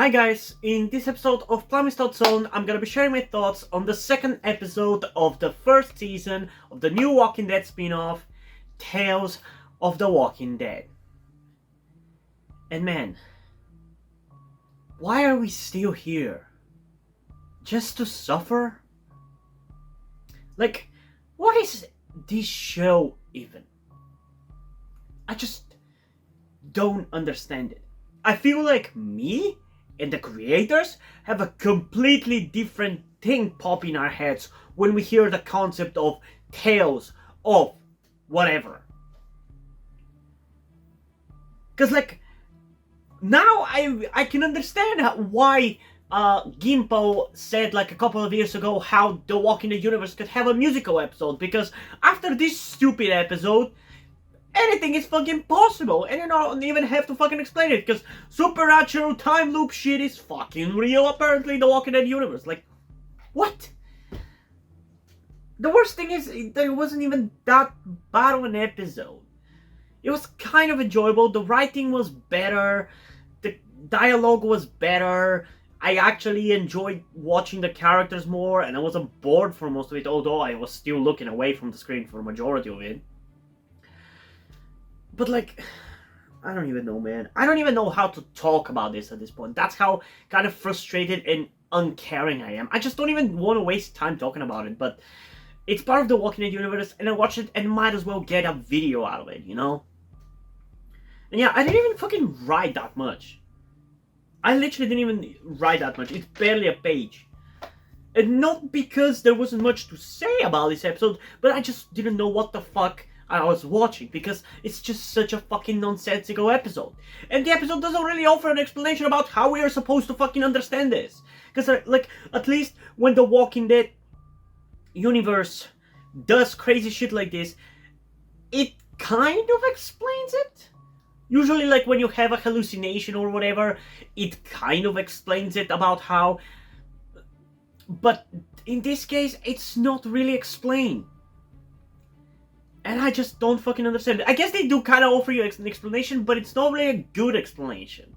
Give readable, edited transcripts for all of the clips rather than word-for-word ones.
Hi guys, in this episode of Plumbing Zone, I'm gonna be sharing my thoughts on the second episode of the first season of the new Walking Dead spin-off, Tales of the Walking Dead. And man, why are we still here? Just to suffer? Like, what is this show even? I just don't understand it. I feel like me and the creators have a completely different thing pop in our heads when we hear the concept of tales of whatever. Cause like now I can understand why Gimpo said like a couple of years ago how The Walking Dead universe could have a musical episode, because after this stupid episode anything is fucking possible, and you don't even have to fucking explain it, because supernatural time loop shit is fucking real apparently in the Walking Dead universe. Like, what? The worst thing is that it wasn't even that bad of an episode. It was kind of enjoyable, the writing was better, the dialogue was better, I actually enjoyed watching the characters more, and I wasn't bored for most of it, although I was still looking away from the screen for the majority of it. But like, I don't even know, man. I don't even know how to talk about this at this point. That's how kind of frustrated and uncaring I am. I just don't even want to waste time talking about it, but it's part of the Walking Dead universe, and I watched it and might as well get a video out of it, you know? And yeah, I didn't even fucking write that much. I literally didn't even write that much. It's barely a page. And not because there wasn't much to say about this episode, but I just didn't know what the fuck I was watching, because it's just such a fucking nonsensical episode. And the episode doesn't really offer an explanation about how we are supposed to fucking understand this. Because, like, at least when the Walking Dead universe does crazy shit like this, it kind of explains it. Usually, like, when you have a hallucination or whatever, it kind of explains it about how... But in this case, it's not really explained. And I just don't fucking understand it. I guess they do kind of offer you an explanation, but it's not really a good explanation.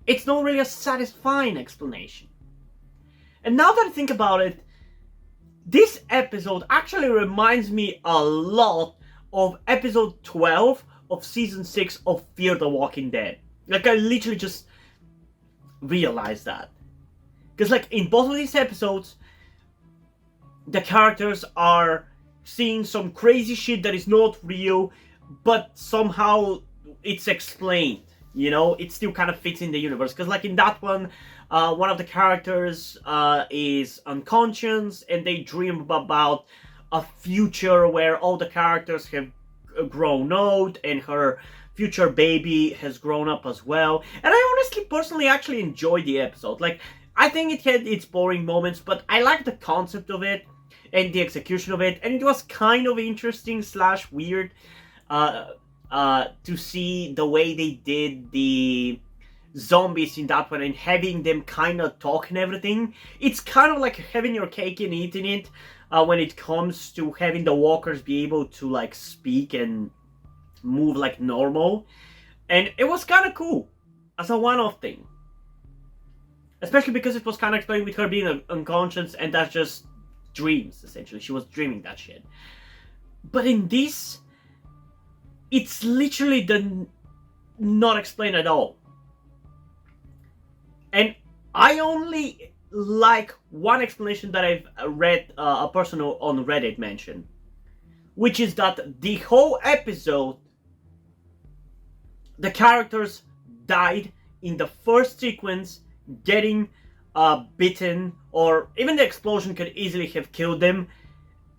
It's not really a satisfying explanation. And now that I think about it, this episode actually reminds me a lot of episode 12 of season 6 of Fear the Walking Dead. Like, I literally just realized that. Because, like, in both of these episodes, the characters are seeing some crazy shit that is not real, but somehow it's explained, you know? It still kind of fits in the universe. Because, like, in that one of the characters is unconscious, and they dream about a future where all the characters have grown old, and her future baby has grown up as well. And I honestly, personally, actually enjoyed the episode. Like, I think it had its boring moments, but I like the concept of it and the execution of it, and it was kind of interesting / weird to see the way they did the zombies in that one, and having them kind of talk and everything. It's kind of like having your cake and eating it when it comes to having the walkers be able to like speak and move like normal, and it was kind of cool as a one-off thing, especially because it was kind of explained with her being unconscious, and that's just dreams, essentially. She was dreaming that shit. But in this, it's literally not explained at all. And I only like one explanation that I've read a person on Reddit mention, which is that the whole episode, the characters died in the first sequence getting bitten, or even the explosion could easily have killed them,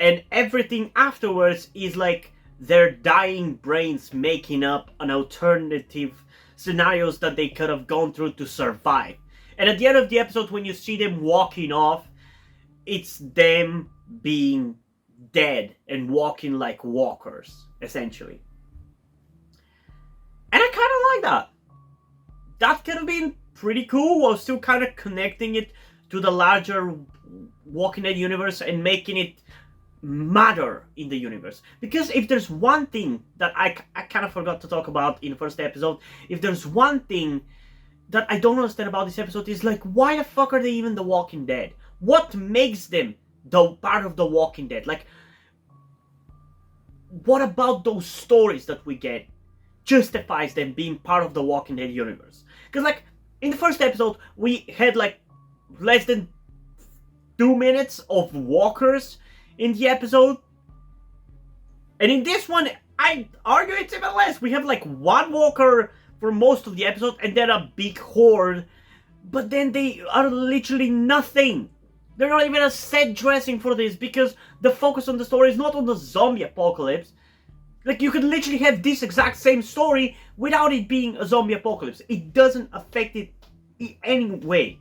and everything afterwards is like their dying brains making up an alternative scenarios that they could have gone through to survive. And at the end of the episode, when you see them walking off, it's them being dead and walking like walkers, essentially. And I kind of like that. That could have been pretty cool, while still kind of connecting it to the larger Walking Dead universe and making it matter in the universe. Because if there's one thing that I kind of forgot to talk about in the first episode, if there's one thing that I don't understand about this episode is like, why the fuck are they even the Walking Dead? What makes them the part of the Walking Dead? Like, what about those stories that we get justifies them being part of the Walking Dead universe? Because like in the first episode we had like less than 2 minutes of walkers in the episode, and in this one I argue it's even less. We have like one walker for most of the episode and then a big horde, but then they are literally nothing. They're not even a set dressing for this, because the focus on the story is not on the zombie apocalypse. Like, you could literally have this exact same story without it being a zombie apocalypse. It doesn't affect it in any way.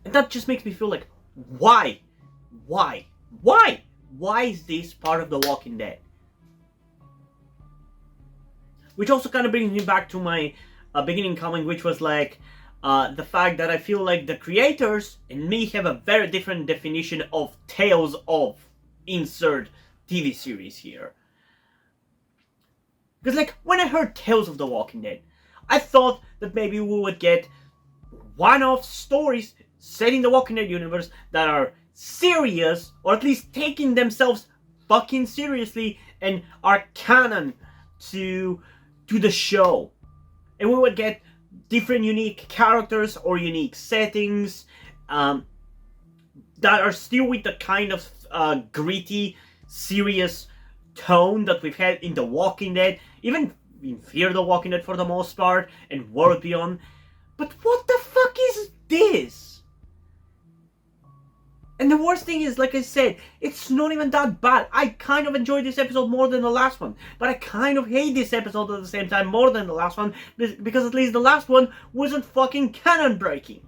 And that just makes me feel like, why? Why? Why? Why is this part of The Walking Dead? Which also kind of brings me back to my beginning comment, which was like, the fact that I feel like the creators and me have a very different definition of Tales of insert TV series here. Because like, when I heard Tales of the Walking Dead, I thought that maybe we would get one-off stories set in the Walking Dead universe that are serious, or at least taking themselves fucking seriously and are canon to the show. And we would get different unique characters or unique settings that are still with the kind of gritty, serious tone that we've had in The Walking Dead, even in Fear the Walking Dead for the most part, and World Beyond. But what the fuck is this? And the worst thing is, like I said, it's not even that bad. I kind of enjoyed this episode more than the last one, but I kind of hate this episode at the same time more than the last one, because at least the last one wasn't fucking canon breaking.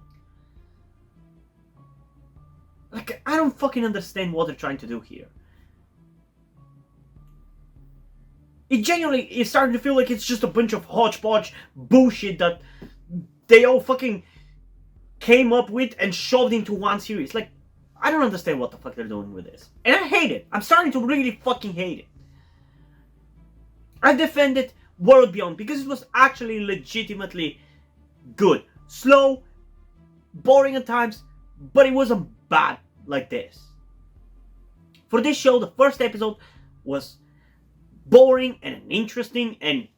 Like, I don't fucking understand what they're trying to do here. It genuinely is starting to feel like it's just a bunch of hodgepodge bullshit that they all fucking came up with and shoved into one series. Like, I don't understand what the fuck they're doing with this. And I hate it. I'm starting to really fucking hate it. I defended World Beyond because it was actually legitimately good. Slow, boring at times, but it wasn't bad like this. For this show, the first episode was boring and interesting and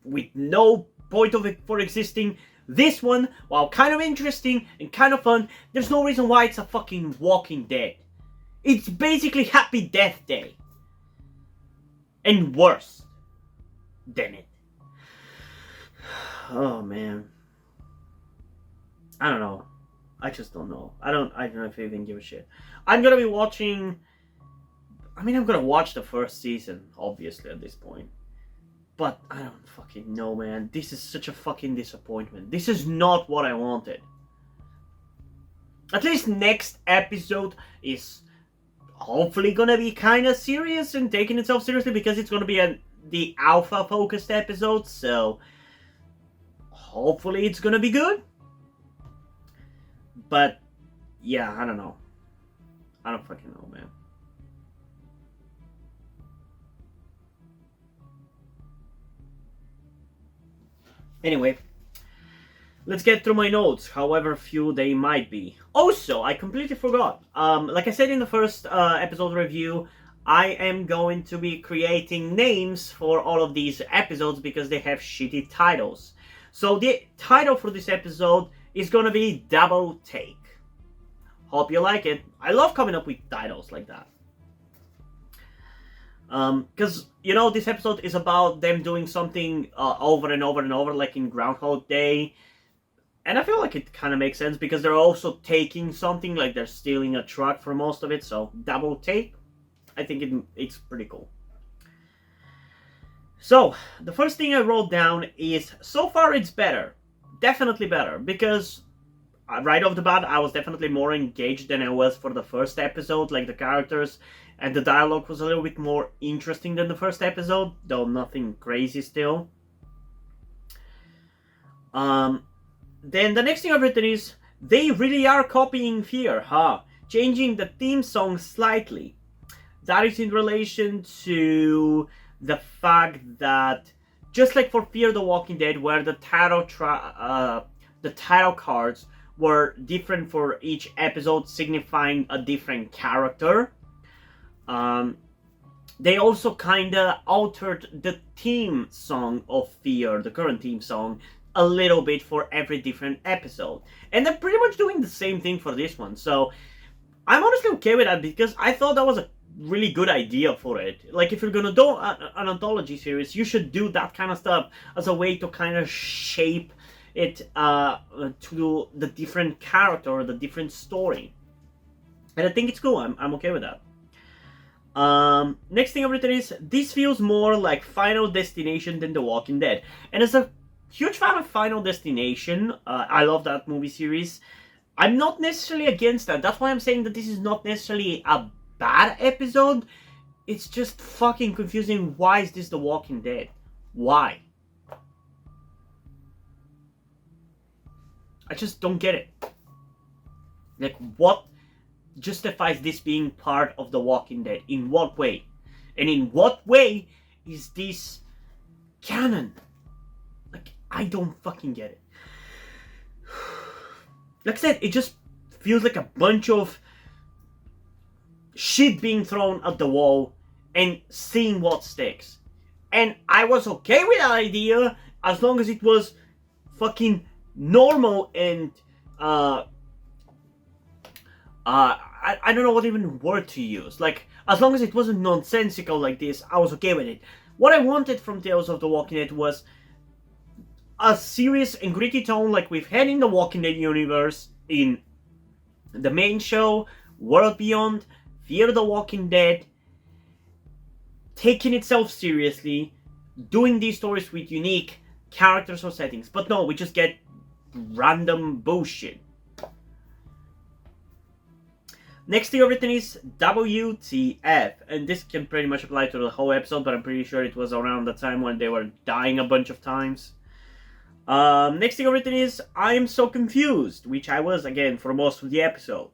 with no point of it for existing. This one, while kind of interesting and kind of fun, there's no reason why it's a fucking Walking Dead. It's basically Happy Death Day. And worse than it. Oh man. I don't know. I just don't know. I don't know if I even give a shit. I'm gonna be watching... I'm gonna watch the first season, obviously, at this point. But I don't fucking know, man. This is such a fucking disappointment. This is not what I wanted. At least next episode is hopefully gonna be kind of serious and taking itself seriously, because it's gonna be the alpha focused episode, so hopefully it's gonna be good. But yeah, I don't know. I don't fucking know, man. Anyway, let's get through my notes, however few they might be. Also, I completely forgot. Like I said in the first episode review, I am going to be creating names for all of these episodes because they have shitty titles. So the title for this episode is going to be Double Take. Hope you like it. I love coming up with titles like that. Because, you know, this episode is about them doing something over and over and over, like in Groundhog Day. And I feel like it kind of makes sense because they're also taking something, like they're stealing a truck for most of it. So, double take. I think it's pretty cool. So, the first thing I wrote down is, so far it's better. Definitely better. Because right off the bat, I was definitely more engaged than I was for the first episode. Like, the characters and the dialogue was a little bit more interesting than the first episode, though nothing crazy still. Then the next thing I've written is, they really are copying Fear, huh? Changing the theme song slightly. That is in relation to the fact that just like for Fear the Walking Dead, where the title cards were different for each episode, signifying a different character. They also kinda altered the theme song of Fear, the current theme song, a little bit for every different episode. And they're pretty much doing the same thing for this one. So I'm honestly okay with that, because I thought that was a really good idea for it. Like, if you're gonna do an anthology series, you should do that kind of stuff as a way to kind of shape it to the different character or the different story. And I think it's cool. I'm okay with that. Next thing I've written is, this feels more like Final Destination than The Walking Dead. And as a huge fan of Final Destination, I love that movie series. I'm not necessarily against that. That's why I'm saying that this is not necessarily a bad episode. It's just fucking confusing. Why is this The Walking Dead? Why? I just don't get it. Like, what justifies this being part of The Walking Dead? In what way? And in what way is this canon? Like, I don't fucking get it. Like I said, it just feels like a bunch of shit being thrown at the wall and seeing what sticks. And I was okay with that idea as long as it was fucking normal and I don't know what even word to use. Like, as long as it wasn't nonsensical like this, I was okay with it. What I wanted from Tales of the Walking Dead was a serious and gritty tone like we've had in the Walking Dead universe, in the main show, World Beyond, Fear the Walking Dead, taking itself seriously, doing these stories with unique characters or settings. But no, we just get random bullshit. Next thing I've written is WTF, and this can pretty much apply to the whole episode, but I'm pretty sure it was around the time when they were dying a bunch of times. Next thing I've written is, I am so confused, which I was, again, for most of the episode.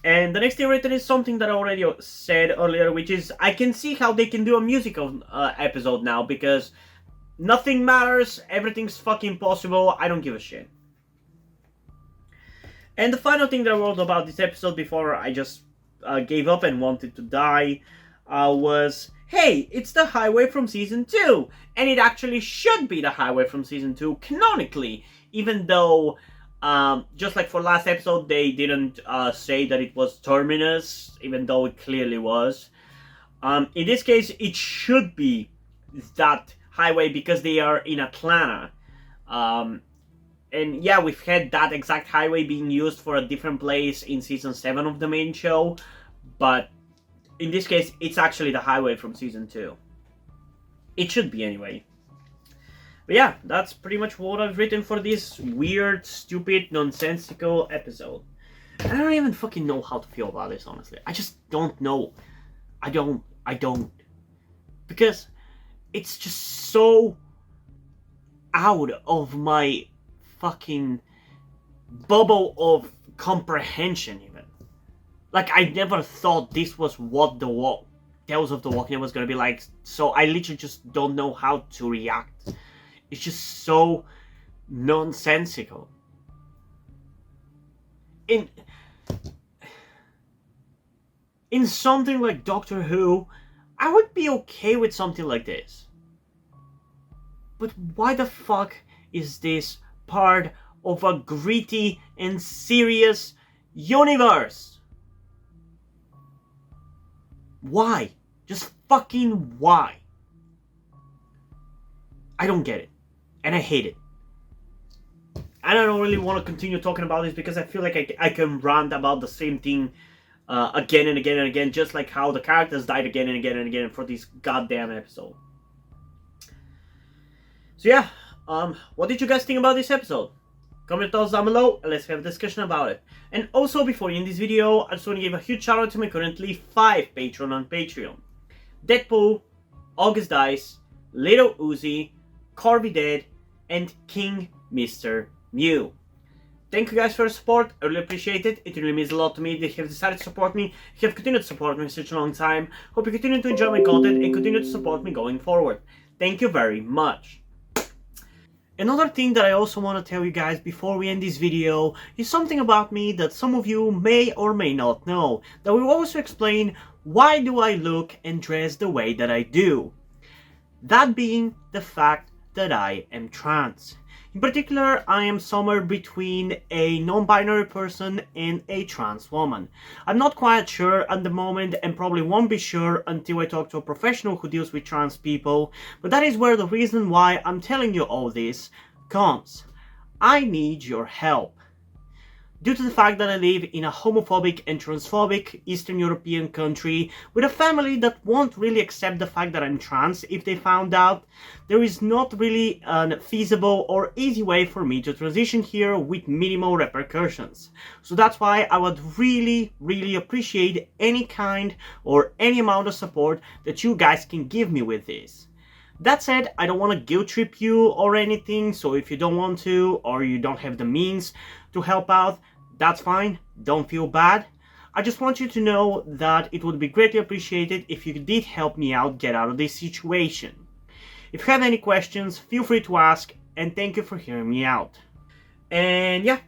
And the next thing I've written is something that I already said earlier, which is, I can see how they can do a musical episode now, because nothing matters, everything's fucking possible, I don't give a shit. And the final thing that I wrote about this episode before I just gave up and wanted to die was, hey, it's the highway from Season 2! And it actually should be the highway from Season 2, canonically, even though, just like for last episode, they didn't say that it was Terminus, even though it clearly was. In this case, it should be that highway because they are in Atlanta. And yeah, we've had that exact highway being used for a different place in Season 7 of the main show, but in this case, it's actually the highway from Season 2. It should be anyway. But yeah, that's pretty much what I've written for this weird, stupid, nonsensical episode. And I don't even fucking know how to feel about this, honestly. I just don't know. I don't. Because it's just so out of my fucking bubble of comprehension, even. Like, I never thought this was what the Tales of the Walking Dead was gonna be like, so I literally just don't know how to react. It's just so nonsensical. In something like Doctor Who, I would be okay with something like this. But why the fuck is this part of a gritty and serious universe? Why? Just fucking why? I don't get it. And I hate it. And I don't really want to continue talking about this because I feel like I can rant about the same thing again and again and again, just like how the characters died again and again and again for this goddamn episode. So yeah, what did you guys think about this episode? Comment thoughts down below and let's have a discussion about it. And also, before you end this video, I just want to give a huge shout out to my currently 5 patrons on Patreon. Deadpool, August Dice, Little Uzi, Corby Dead, and King Mr. Mew. thank you guys for your support. I really appreciate it. It really means a lot to me that you have decided to support me. You have continued to support me for such a long time. Hope you continue to enjoy my content and continue to support me going forward. Thank you very much. Another thing that I also want to tell you guys before we end this video is something about me that some of you may or may not know, that will also explain why do I look and dress the way that I do. That being the fact that I am trans. In particular, I am somewhere between a non-binary person and a trans woman. I'm not quite sure at the moment and probably won't be sure until I talk to a professional who deals with trans people, but that is where the reason why I'm telling you all this comes. I need your help. Due to the fact that I live in a homophobic and transphobic Eastern European country with a family that won't really accept the fact that I'm trans if they found out, there is not really a feasible or easy way for me to transition here with minimal repercussions. So that's why I would really appreciate any kind or any amount of support that you guys can give me with this. That said, I don't want to guilt trip you or anything, so if you don't want to or you don't have the means to help out, that's fine, don't feel bad. I just want you to know that it would be greatly appreciated if you did help me out get out of this situation. If you have any questions, feel free to ask, and thank you for hearing me out. And yeah,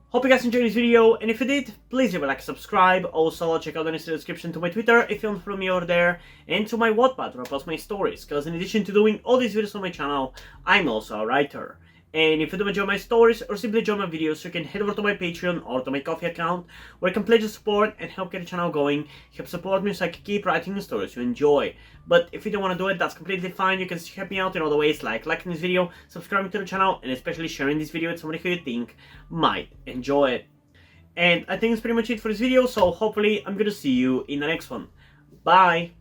hope you guys enjoyed this video, and if you did, please leave a like, subscribe. Also, check out the description to my Twitter if you want to follow me over there, and to my Wattpad where I post my stories, because in addition to doing all these videos on my channel, I'm also a writer. And if you do enjoy my stories or simply enjoy my videos, you can head over to my Patreon or to my Coffee account, where you can pledge your support and help get the channel going, help support me so I can keep writing the stories you enjoy. But if you don't want to do it, that's completely fine. You can help me out in other ways, like liking this video, subscribing to the channel, and especially sharing this video with somebody who you think might enjoy it. And I think that's pretty much it for this video, so hopefully I'm gonna see you in the next one. Bye!